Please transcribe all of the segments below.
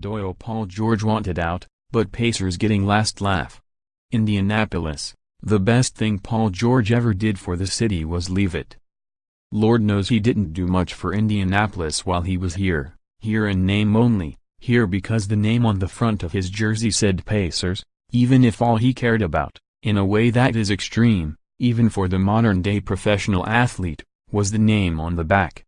Doyel Paul George wanted out, but Pacers getting last laugh. Indianapolis, the best thing Paul George ever did for the city was leave it. Lord knows he didn't do much for Indianapolis while he was here in name only, here because the name on the front of his jersey said Pacers, even if all he cared about, in a way that is extreme, even for the modern-day professional athlete, was the name on the back.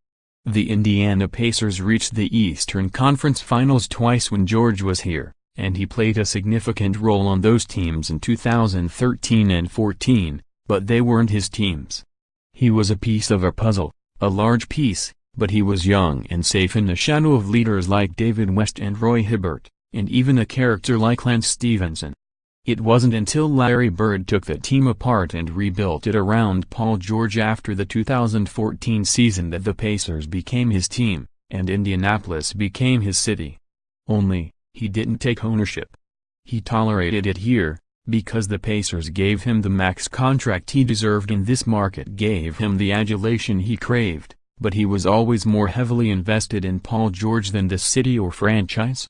The Indiana Pacers reached the Eastern Conference Finals twice when George was here, and he played a significant role on those teams in 2013 and 14, but they weren't his teams. He was a piece of a puzzle, a large piece, but he was young and safe in the shadow of leaders like David West and Roy Hibbert, and even a character like Lance Stephenson. It wasn't until Larry Bird took the team apart and rebuilt it around Paul George after the 2014 season that the Pacers became his team, and Indianapolis became his city. Only, he didn't take ownership. He tolerated it here, because the Pacers gave him the max contract he deserved and this market gave him the adulation he craved, but he was always more heavily invested in Paul George than the city or franchise.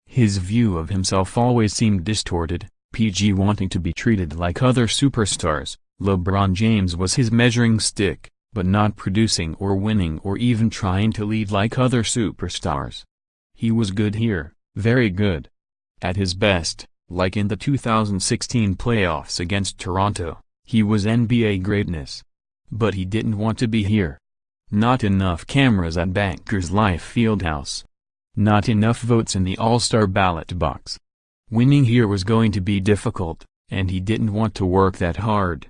His view of himself always seemed distorted. PG wanting to be treated like other superstars, LeBron James was his measuring stick, but not producing or winning or even trying to lead like other superstars. He was good here, very good. At his best, like in the 2016 playoffs against Toronto, he was NBA greatness. But he didn't want to be here. Not enough cameras at Bankers Life Fieldhouse. Not enough votes in the All-Star ballot box. Winning here was going to be difficult, and he didn't want to work that hard.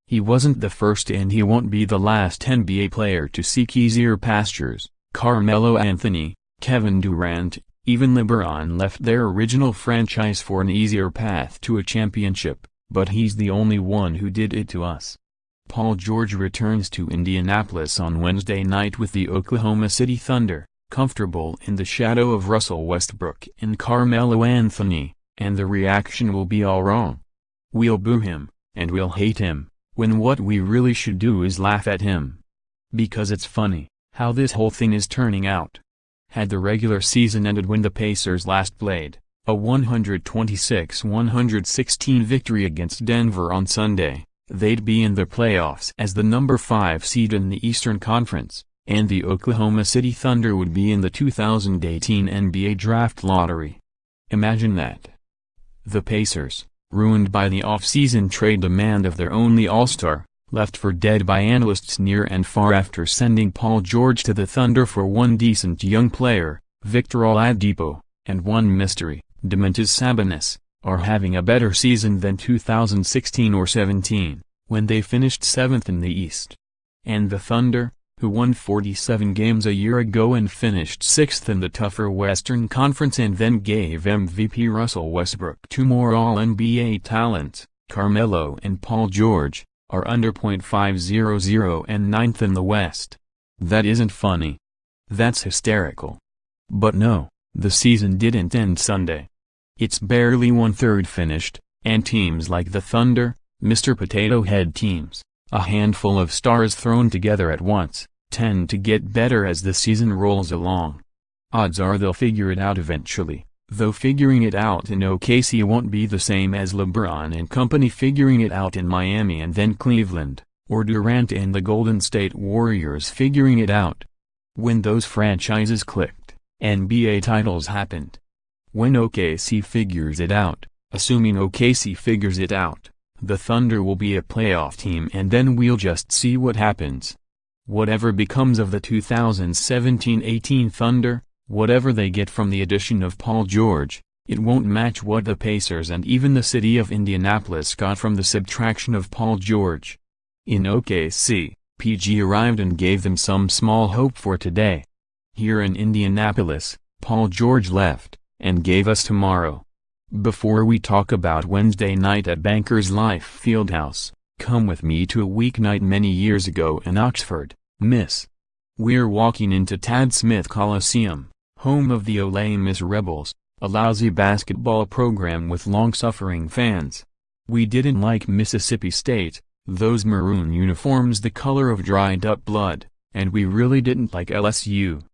He wasn't the first and he won't be the last NBA player to seek easier pastures. Carmelo Anthony, Kevin Durant, even LeBron left their original franchise for an easier path to a championship, but he's the only one who did it to us. Paul George returns to Indianapolis on Wednesday night with the Oklahoma City Thunder, comfortable in the shadow of Russell Westbrook and Carmelo Anthony. And the reaction will be all wrong. We'll boo him, and we'll hate him, when what we really should do is laugh at him. Because it's funny, how this whole thing is turning out. Had the regular season ended when the Pacers last played, a 126-116 victory against Denver on Sunday, they'd be in the playoffs as the number 5 seed in the Eastern Conference, and the Oklahoma City Thunder would be in the 2018 NBA Draft Lottery. Imagine that. The Pacers, ruined by the off-season trade demand of their only All-Star, left for dead by analysts near and far after sending Paul George to the Thunder for one decent young player, Victor Oladipo, and one mystery, Domantas Sabonis, are having a better season than 2016 or 17, when they finished 7th in the East. And the Thunder, who won 47 games a year ago and finished 6th in the tougher Western Conference and then gave MVP Russell Westbrook 2 more All-NBA talents, Carmelo and Paul George, are under .500 and 9th in the West. That isn't funny. That's hysterical. But no, the season didn't end Sunday. It's barely 1/3 finished, and teams like the Thunder, Mr. Potato Head teams, a handful of stars thrown together at once, tend to get better as the season rolls along. Odds are they'll figure it out eventually, though figuring it out in OKC won't be the same as LeBron and company figuring it out in Miami and then Cleveland, or Durant and the Golden State Warriors figuring it out. When those franchises clicked, NBA titles happened. When OKC figures it out, assuming OKC figures it out, the Thunder will be a playoff team and then we'll just see what happens. Whatever becomes of the 2017-18 Thunder, whatever they get from the addition of Paul George, it won't match what the Pacers and even the city of Indianapolis got from the subtraction of Paul George. In OKC, PG arrived and gave them some small hope for today. Here in Indianapolis, Paul George left, and gave us tomorrow. Before we talk about Wednesday night at Bankers Life Fieldhouse, come with me to a weeknight many years ago in Oxford, Miss. We're walking into Tad Smith Coliseum, home of the Ole Miss Rebels, a lousy basketball program with long-suffering fans. We didn't like Mississippi State, those maroon uniforms the color of dried-up blood, and we really didn't like LSU.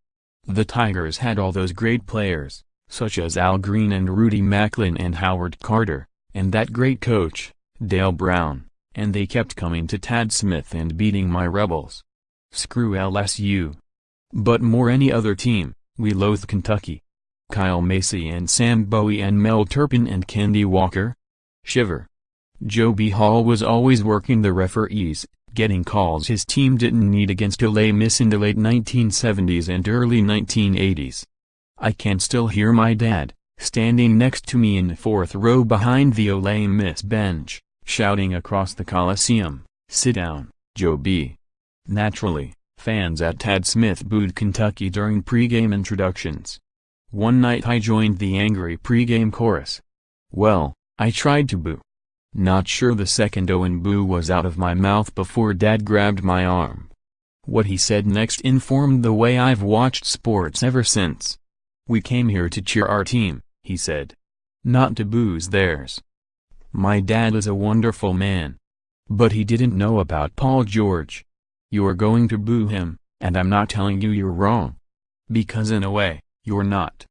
The Tigers had all those great players, such as Al Green and Rudy Macklin and Howard Carter, and that great coach, Dale Brown, and they kept coming to Tad Smith and beating my Rebels. Screw LSU. But more any other team, we loathe Kentucky. Kyle Macy and Sam Bowie and Mel Turpin and Kendi Walker? Shiver. Joe B. Hall was always working the referees, getting calls his team didn't need against Ole Miss in the late 1970s and early 1980s. I can still hear my dad, standing next to me in the fourth row behind the Ole Miss bench, shouting across the Coliseum, "Sit down, Joe B." Naturally, fans at Tad Smith booed Kentucky during pregame introductions. One night I joined the angry pregame chorus. Well, I tried to boo. Not sure the second "oh" and boo was out of my mouth before Dad grabbed my arm. What he said next informed the way I've watched sports ever since. "We came here to cheer our team," he said. "Not to booze theirs." My dad is a wonderful man. But he didn't know about Paul George. You're going to boo him, and I'm not telling you you're wrong. Because in a way, you're not.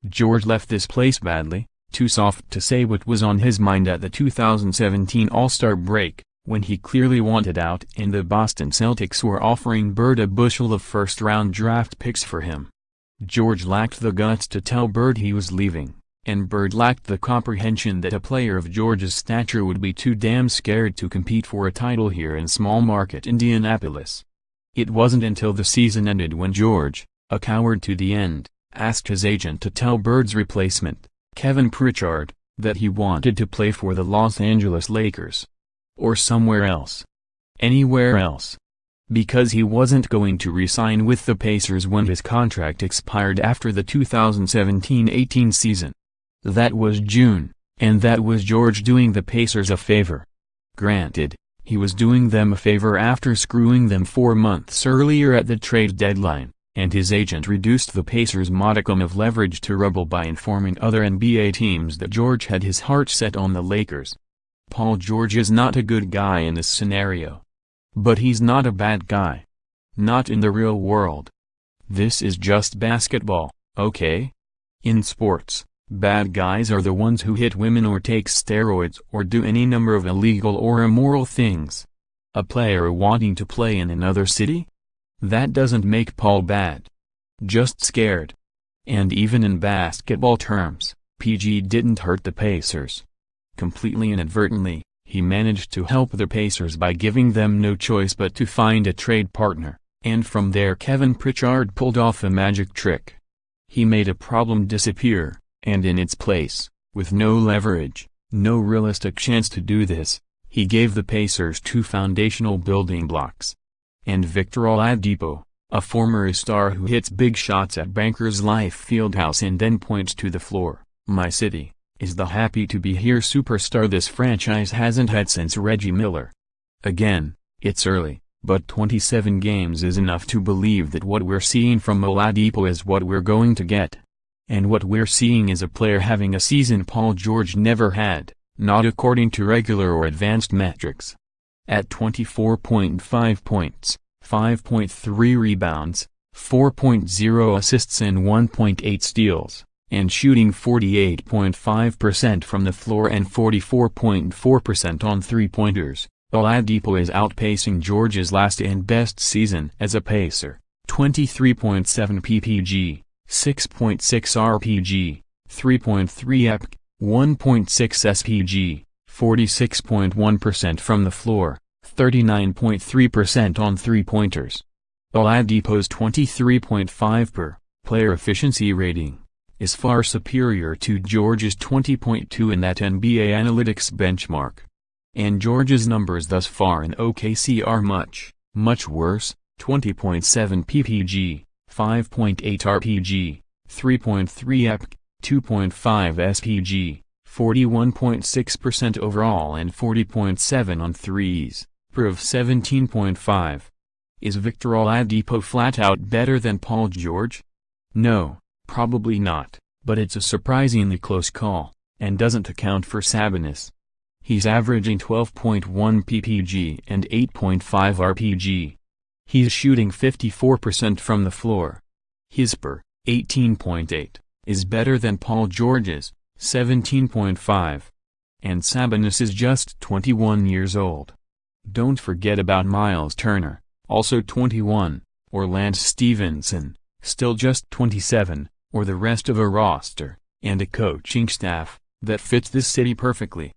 George left this place badly, too soft to say what was on his mind at the 2017 All-Star break, when he clearly wanted out and the Boston Celtics were offering Bird a bushel of first-round draft picks for him. George lacked the guts to tell Bird he was leaving, and Bird lacked the comprehension that a player of George's stature would be too damn scared to compete for a title here in small-market Indianapolis. It wasn't until the season ended when George, a coward to the end, asked his agent to tell Bird's replacement, Kevin Pritchard, that he wanted to play for the Los Angeles Lakers. Or somewhere else. Anywhere else. Because he wasn't going to re-sign with the Pacers when his contract expired after the 2017-18 season. That was June, and that was George doing the Pacers a favor. Granted, he was doing them a favor after screwing them 4 months earlier at the trade deadline, and his agent reduced the Pacers' modicum of leverage to rubble by informing other NBA teams that George had his heart set on the Lakers. Paul George is not a good guy in this scenario. But he's not a bad guy. Not in the real world. This is just basketball, okay? In sports, bad guys are the ones who hit women or take steroids or do any number of illegal or immoral things. A player wanting to play in another city? That doesn't make Paul bad. Just scared. And even in basketball terms, PG didn't hurt the Pacers. Completely inadvertently, he managed to help the Pacers by giving them no choice but to find a trade partner, and from there Kevin Pritchard pulled off a magic trick. He made a problem disappear, and in its place, with no leverage, no realistic chance to do this, he gave the Pacers 2 foundational building blocks. And Victor Oladipo, a former star who hits big shots at Bankers Life Fieldhouse and then points to the floor, "My city," is the happy-to-be-here superstar this franchise hasn't had since Reggie Miller. Again, it's early, but 27 games is enough to believe that what we're seeing from Oladipo is what we're going to get. And what we're seeing is a player having a season Paul George never had, not according to regular or advanced metrics. At 24.5 points, 5.3 rebounds, 4.0 assists and 1.8 steals, and shooting 48.5% from the floor and 44.4% on three-pointers, Oladipo is outpacing George's last and best season as a Pacer, 23.7 ppg, 6.6 rpg, 3.3 ep, 1.6 spg, 46.1% from the floor, 39.3% on three-pointers. Oladipo's 23.5 per player efficiency rating is far superior to George's 20.2 in that NBA Analytics benchmark. And George's numbers thus far in OKC are much, much worse, 20.7 ppg, 5.8 rpg, 3.3 ep, 2.5 spg, 41.6% overall and 40.7 on threes, per of 17.5. Is Victor Oladipo flat out better than Paul George? No. Probably not, but it's a surprisingly close call, and doesn't account for Sabonis. He's averaging 12.1 ppg and 8.5 rpg. He's shooting 54% from the floor. His per, 18.8, is better than Paul George's, 17.5. And Sabonis is just 21 years old. Don't forget about Miles Turner, also 21, or Lance Stephenson, still just 27, or the rest of a roster, and a coaching staff, that fits this city perfectly.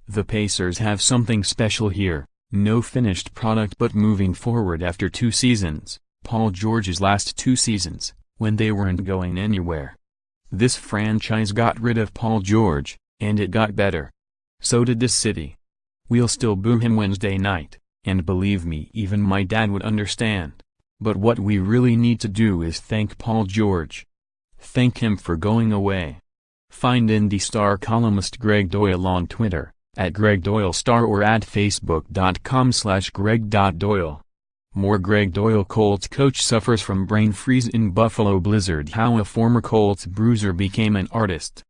The Pacers have something special here, no finished product but moving forward after 2 seasons, Paul George's last 2 seasons, when they weren't going anywhere. This franchise got rid of Paul George, and it got better. So did this city. We'll still boo him Wednesday night, and believe me, even my dad would understand. But what we really need to do is thank Paul George. Thank him for going away. Find Indy Star columnist Greg Doyel on Twitter, @GregDoyelStar or at facebook.com/Greg.Doyel. More Greg Doyel. Colts coach suffers from brain freeze in Buffalo blizzard. How a former Colts bruiser became an artist.